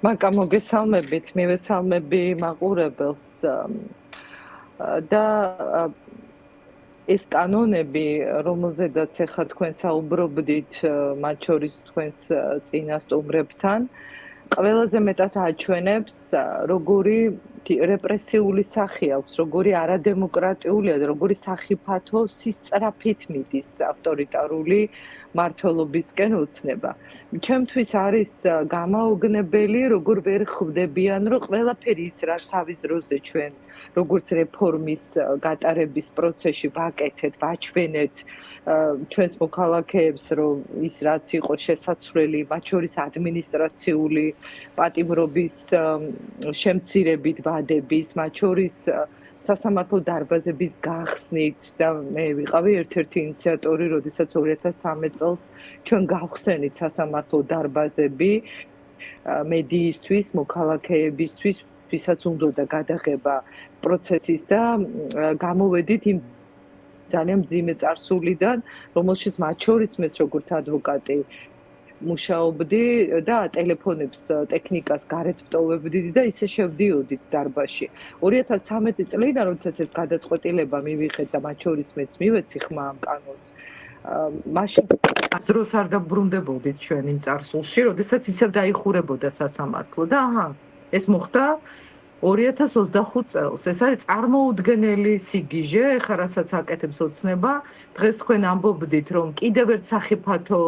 მაკა მოგესალმებით, მივესალმები მაყურებელს და ეს კანონები, რომელზედაც ახლა თქვენ საუბრობდით, მათ შორის თქვენს წინასწომრებთან, ყველაზე მეტად აჩვენებს, როგორი რეპრესიული სახე აქვს, როგორი არადემოკრატიულია და როგორი სახიფათო სისწრაფით მიდის ავტორიტარული მართლობისკენ ოცნება. ჩემთვის არის გამაოგნებელი, როგორ ვერ ხვდებიან, რომ ყველაფერი ის, რაც თავის დროზე ჩვენ როგორც რეფორმის გატარების პროცესში ვაკეთეთ, ვაჩვენეთ ჩვენს მოქალაქეებს, რომ ის რაც იყო შესაძლებელი, მათ შორის ადმინისტრაციული პატიმრობის შემცირებით ვადების, მათ შორის სასამართლო დარბაზების გახსნით და მე ვიყავი ერთ-ერთი ინიციატორი, როდესაც 2013 წელს ჩვენ გავხსენით სასამართლო დარბაზები მედიისთვის, მოქალაქეებისთვის, ვისაც უნდოდა გადაღება პროცესის და გამოვედით იმ ძალიან მძიმე წარსულიდან, რომელშიც მათ შორის მეც როგორც ადვოკატი მუშაობდი და ტელეფონებს ტექნიკას გარეთ ვტოვებდით და ისე შევდიოდით დარბაზში. 2013 წლიდან, როდესაც ეს გადაწყვეტილება მივიღეთ და მათ შორის მეც მივეცი ხმა ამ კანონს, მაშინ აზროს არ დაბრუნდებოდით ჩვენ იმ წარსულში, როდესაც ისევ დაიხურებოდა სასამართლო და ეს მოხდა 2025 წელს. ეს არის წარმოუდგენელი სიგიჟე, ეხლა რასაც აკეთებს ოცნება, დღეს თქვენ ამბობდით, რომ კიდევ ერთ სახიფათო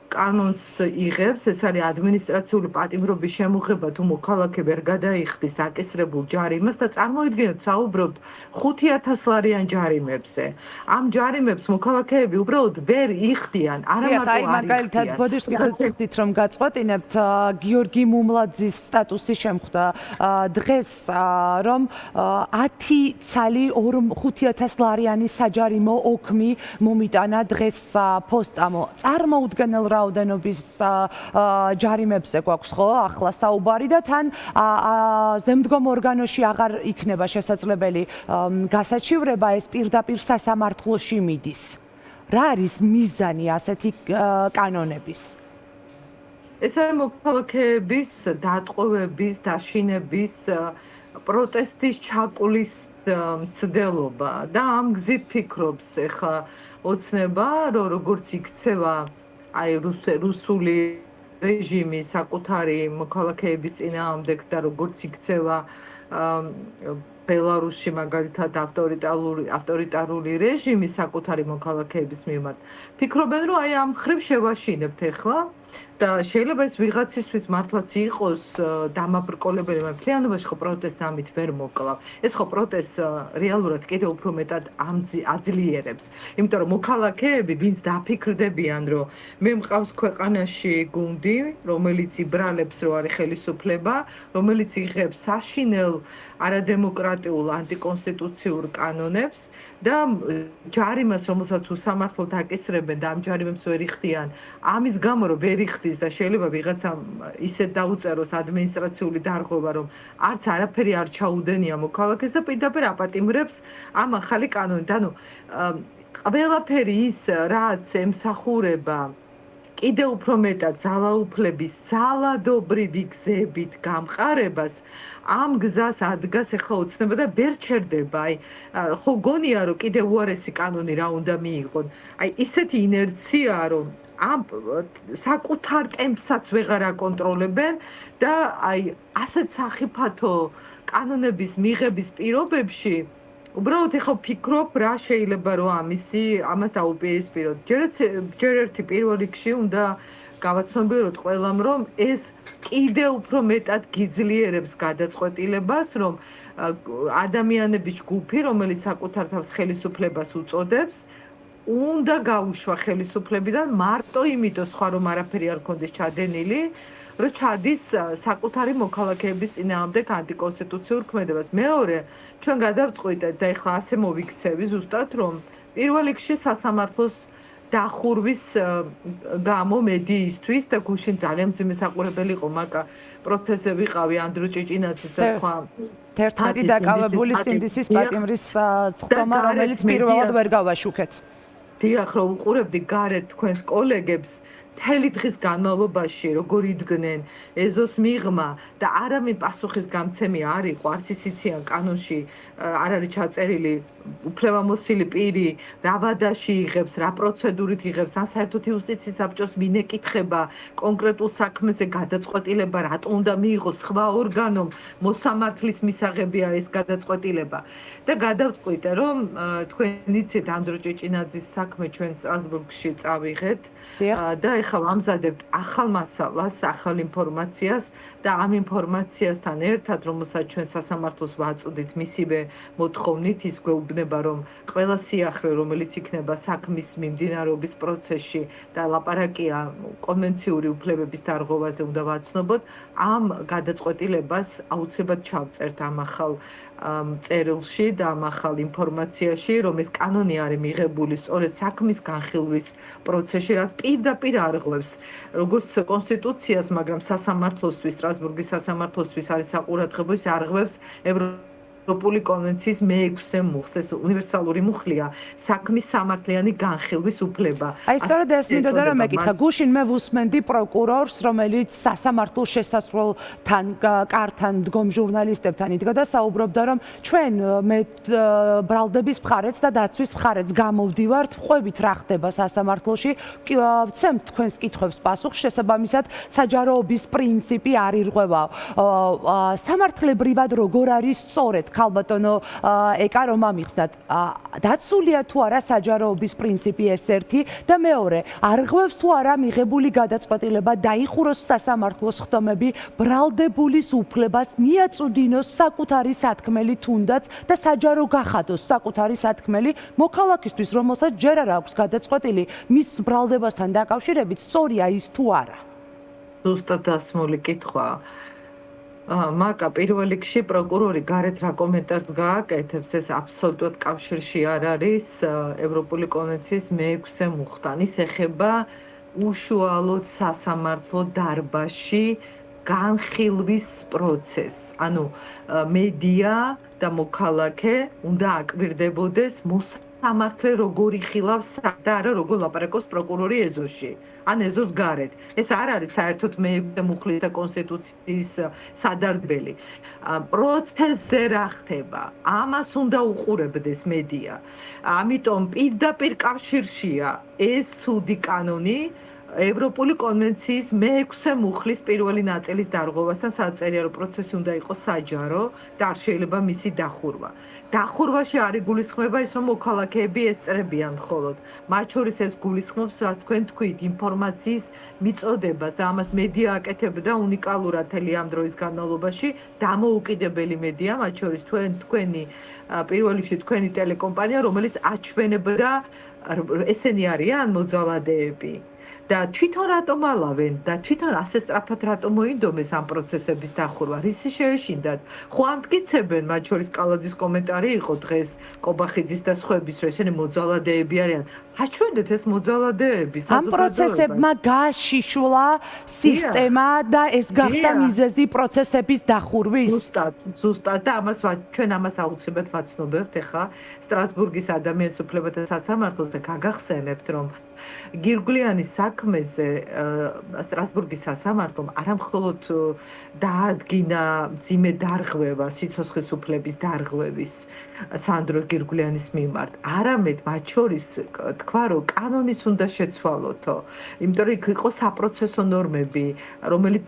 კანონს იღებს, ეს არის ადმინისტრაციული პატიმრობის შემოღება, თუ მოქალაქე ვერ გადაიხდის აკისრებულ ჯარიმას და წარმოიდგინეთ, საუბრობთ 5,000 ლარიან ჯარიმებზე. ამ ჯარიმებს მოქალაქეები უბრალოდ ვერ იხდიან, არა მარტო არ იხდიან. მაგალითად, ბოდიშკით რომ გაწყვეტინებთ, გიორგი მუმლაძის სტატუსი შემხვდა დღეს, რომ 10 ცალი 5,000 ლარიანი საჯარიმო ოქმი მომიტანა დღეს ფოსტამო. წარმოუდგენელ რაოდენობის ჯარიმებზე გვაქვს ხო ახლა საუბარი და თან ზემდგომ ორგანოში აღარ იქნება შესაძლებელი გასაჩივრება, ეს პირდაპირ სასამართლოში მიდის. რა არის მიზანი ასეთი კანონების? ეს არის მოქალაქეების დატყვევების, დაშინების, პროტესტის ჩაკulis მცდელობა და ამ გზით ფიქრობს ეხლა ოცნება, რომ როგორც იქცევა აი რუსული რეჟიმი საკუთარი მოქალაქეების წინააღმდეგ და როგორც იქცევა ბელარუსში მაგალითად ავტორიტარული რეჟიმი საკუთარი მოქალაქეების მიმართ. ფიქრობენ, რომ აი ამ ხრივ შევაშინებთ ეხლა და შეიძლება ეს ვიღაცისთვის მართლაც იყოს დამაბრკოლებელი, მაგრამ მთლიანობაში ხო პროტესტს ამით ვერ მოკლავ. ეს ხო პროტესტს რეალურად კიდევ უფრო მეტად აძლიერებს. იმიტომ რომ მოქალაქეები, ვინც დაფიქრდებიან, რომ მე მყავს ქვეყანაში გუნდი, რომელიც იბრალებს, რომ არის ხელისუფლება, რომელიც იღებს საშინელ არადემოკრატიულ ანტიკონსტიტუციურ კანონებს და ჯარიმას, რომელსაც უსამართლოდ აკისრებენ და ამ ჯარიმებს ვერ იხდიან, ამის გამო რომ ვერ იხდის და შეიძლება ვიღაცამ ისეთ დაუწეროს ადმინისტრაციული დარღვევა, რომ არც არაფერი არ ჩაუდენია მოქალაქეს და პირდაპირ აპატიმრებს ამ ახალი კანონით. ანუ ყველაფერი ის, რაც ემსახურება კიდევ უფრო მეტად ძალაუფლების ძალადობრივი გზებით გამყარებას, ამ გზას ადგას ეხლა ოცნება და ვერ ჩერდება. აი, ხო გონია, რომ კიდევ უარესი კანონი რა უნდა მიიღონ. აი, ისეთი ინერცია, რომ ამ საკუთარ ტემპსაც ვეღარ აკონტროლებენ და აი, ასეთ სახიფათო კანონების მიღების პირობებში უბრალოდ ეხლა ვფიქრობ, რა შეიძლება რომ ამას დაუპირისპიროთ. ჯერ ერთი პირველ რიგში უნდა გავაცნობიეროთ ყველამ, რომ ეს კიდევ უფრო მეტად გიძლიერებს გადაწყვეტილებას, რომ ადამიანების ჯგუფი, რომელიც საკუთარ თავს ხელისუფლებას უწოდებს, უნდა გაუშვა ხელისუფლებიდან მარტო იმიტომ, სხვა რომ არაფერი არ ქონდეს ჩადენილი, რომ ჩადის საკუთარი მოქალაქეების წინააღმდეგ ანტიკონსტიტუციურ ქმედებას. მეორე, ჩვენ გადავწყვიტეთ და ეხლა ასე მოვიქცევი ზუსტად, რომ პირველ რიგში სასამართლოს დახურვის გამო მედიისთვის და გუშინ ძალიან მძიმე საყურებელი იყო, მაკა პროცესზე ვიყავი ანდრო ჭიჭინაძის და სხვა 11 დაკავებული სინდისის პატიმრის წხდომა, რომელიც პირველად ვერ გავაშუქეთ. დიახ, რომ უყურებდი გარეთ თქვენს კოლეგებს მთელი დღის განმავლობაში როგორ იდგნენ ეზოს მიღმა და არამედ პასუხის გამცემი არ იყო, არც ისიციან კანონში არ არის ჩაწერილი უფლებამოსილი პირი რა ვადაში იღებს, რა პროცედურით იღებს, ან საერთოდ იუსტიციის საბჭოს მინეკითხება კონკრეტულ საქმეზე გადაწყვეტილება რატომ უნდა მიიღოს სხვა ორგანომ, მოსამართლის მისაღებია ეს გადაწყვეტილება. და გადავწყვიტე, რომ თქვენ იცით ანდრო ჭეჭინაძის საქმე ჩვენ სტრასბურგში წავიღეთ და ეხლა ვამზადებთ ახალ მასალას, ახალ ინფორმაციას და ამ ინფორმაციასთან ერთად, რომელსაც ჩვენ სასამართლოს ვაწვდით მისივე მოთხოვნით, ის გვეუბნება, რომ ყველა სიახლე, რომელიც იქნება საქმის მიმდინარეობის პროცესში და ლაპარაკია კონვენციური უფლებების დარღვევაზე უნდა ვაცნობოთ, ამ გადაწყვეტილებას აუცილებლად ჩავწერთ ამ ახალ წერილში და ამ ახალ ინფორმაციაში, რომ ეს კანონი არის მიღებული სწორედ საქმის განხილვის პროცესში, რაც პირდაპირ არღვევს როგორც კონსტიტუციას, მაგრამ სასამართლოსთვის, სტრასბურგის სასამართლოსთვის არის საყურადღებო, ის არღვევს ევროპული კონვენციის მე-6 მუხლს, ეს უნივერსალური მუხლია, საქმის სამართლიანი განხილვის უფლება. აი, სწორედ ეს მინდოდა რომ მეკითხა, გუშინ მე ვუსმენდი პროკურორს, რომელიც სასამართლოს შესასვლელთან კართან დგომ ჟურნალისტებთან იდგა და საუბრობდა, რომ ჩვენ მე ბრალდების მხარეც და დაცვის მხარეც გამოვდივართ, ყვებით რა ხდება სასამართლოში, ვცემთ თქვენს კითხვებს პასუხს, შესაბამისად საჯაროობის პრინციპი არ ირღვევა. სამართლებრივად როგორ არის სწორედ ქალბატონო ეკა რომ ამიხსნათ, დაცულია თუ არა საჯაროობის პრინციპი ეს ერთი და მეორე, არღვევს თუ არა მიღებული გადაწყვეტილება დაიხუროს სასამართლოს ხდომები, ბრალდებულის უფლებას მიაწვდინოს საკუთარი სათქმელი თუნდაც და საჯარო გახადოს საკუთარი სათქმელი მოქალაქისთვის, რომელსაც ჯერ არ აქვს გადაწყვეტილი მის ბრალდებასთან დაკავშირებით, სწორია ის თუ არა. ზუსტად დასმული კითხვა. მაკა პირველ რიგში პროკურორი გარეთ რა კომენტარს გააკეთებს, ეს აბსოლუტურად კავშირში არ არის ევროპული კონვენციის მე-6 მუხლთან. ის ეხება უშუალოდ სასამართლო დარბაზში განხილვის პროცესს. ანუ მედია და მოქალაქე უნდა აკვირდებოდეს მოსამართლე როგორ იხილავს და არა როგორ ლაპარაკობს პროკურორი ეზოში. ან ეზოს გარეთ. ეს არ არის საერთოდ მე-6 მუხლის და კონსტიტუციის სადარდებელი. პროცესზე რა ხდება? ამას უნდა უყურებდეს მედია. ამიტომ პირდაპირ კავშირშია ეს ცუდი კანონი ევროპული კონვენციის მე-6 მუხლის პირველი ნაწილის დარღვევასთან, სადაც წერია, რომ პროცესი უნდა იყოს საჯარო და არ შეიძლება მისი დახურვა. დახურვაში არ იგულისხმება ის, რომ მოქალაქეები ესწრებიან მხოლოდ. მათ შორის ეს გულისხმობს, რაც თქვენ თქვით, ინფორმაციის მიწოდებას და ამას მედია აკეთებდა უნიკალურად მთელი ამ დროის განმავლობაში, დამოუკიდებელი მედია, მათ შორის თქვენი პირველ რიგში თქვენი ტელეკომპანია, რომელიც აჩვენებდა ესენი არიან მოძალადეები. და თვითონ რატომ ალავენ და თვითონ ასე სწრაფად რატომ მოინდომეს ამ პროცესების დახურვა? რისი შეეშინდათ? ხო ამტკიცებენ, მათ შორის კალაძის კომენტარი იყო დღეს კობახიძის და სხვების, რომ ესენი მოძალადეები არიან. აჩვენეთ ეს მოძალადეები ამ პროცესებმა გააშიშულა სისტემა და ეს გახდა მიზეზი პროცესების დახურვის. ზუსტად და ჩვენ ამას აუცილებლად ვაცნობებთ ახლა სტრასბურგის ადამიანის უფლებათა სასამართლოს და გაგახსენებთ, რომ გირგვლიანის საქმეზე სტრასბურგის სასამართლომ არამხოლოდ დაადგინა მძიმე დარღვევა სიცოცხლის უფლების დარღვევის სანდრო გირგვლიანის მიმართ, არამედ მათ შორის თქვა, რომ კანონის უნდა შეცვალოთო, იმიტომ რომ იქ იყო საპროცესო ნორმები, რომელიც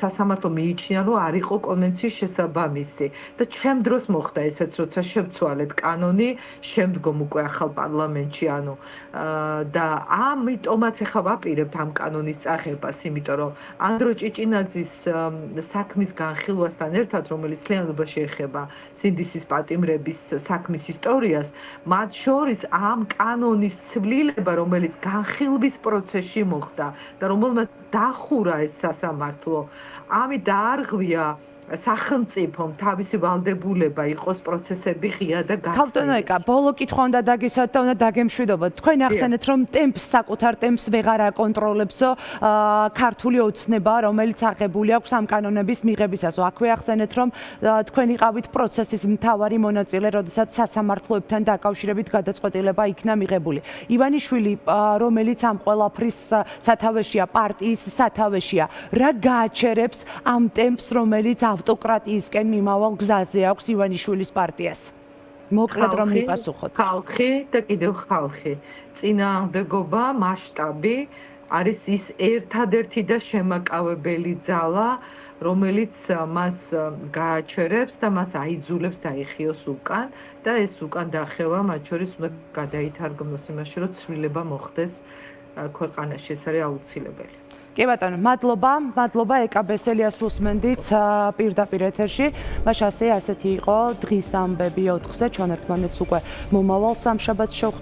სასამართლო მიიჩნია, რომ არ იყო კონვენციის შესაბამისი და ჩემ დროს მოხდა ესეც, როცა შევცვალეთ კანონი, შემდგომ უკვე ახალ პარლამენტში, ანუ და ამიტომაც ახლა ვაპირებთ ამ კანონის წაღებას, იმიტომ რომ ანდრო ჭეჭინაძის საქმის განხილვასთან ერთად, რომელიც მთლიანობაში ეხება სინდისის პატიმრების საქმის ისტორიას, მათ შორის ამ კანონის ცვლილება, რომელიც განხილვის პროცესში მოხდა და რომელმაც დახურა ეს სასამართლო, ამით დაარღვია სახელმწიფომ თავისი ვალდებულება იყოს პროცესები ღია და ქალბატონო ეკა, ბოლო კითხვა უნდა დაგისვათ და უნდა დაგემშვიდობოთ. თქვენ ახსენეთ, რომ ტემპს, საკუთარ ტემპს ვეღარ აკონტროლებსო ქართული ოცნება, რომელიც აღებული აქვს ამ კანონების მიღებისას. აქვე ახსენეთ, რომ თქვენ იყავით პროცესის მთავარი მონაწილე, როდესაც სასამართლოებთან დაკავშირებით გადაწყვეტილება იქნა მიღებული. ივანიშვილი, რომელიც ამ ყველაფრის სათავეშია, პარტიის სათავეშია, რა გააჩერებს ამ ტემპს, რომელიც ავტოკრატიისკენ მიმავალ გზაზე აქვს ივანიშვილის პარტიას? მოკლედ რომ მიპასუხოთ. ხალხი და კიდევ ხალხი. წინააღმდეგობა, მასშტაბი არის ის ერთადერთი და შემაკავებელი ძალა, რომელიც მას გააჩერებს და მას აიძულებს დაიხიოს უკან და ეს უკან დახევა მათ შორის უნდა გადაითარგმნოს იმაში, რომ ცვლილება მოხდეს ქვეყანაში. ეს არის აუცილებელი. კი ბატონო, მადლობა ეკა ბესელიას უსმენდით პირდაპირ ეთერში. მაშასე ასეთი იყო დღის ამბები 4-ზე, ჩვენ ერთმანეთს უკვე მომავალ სამშაბათს შევხვდებით.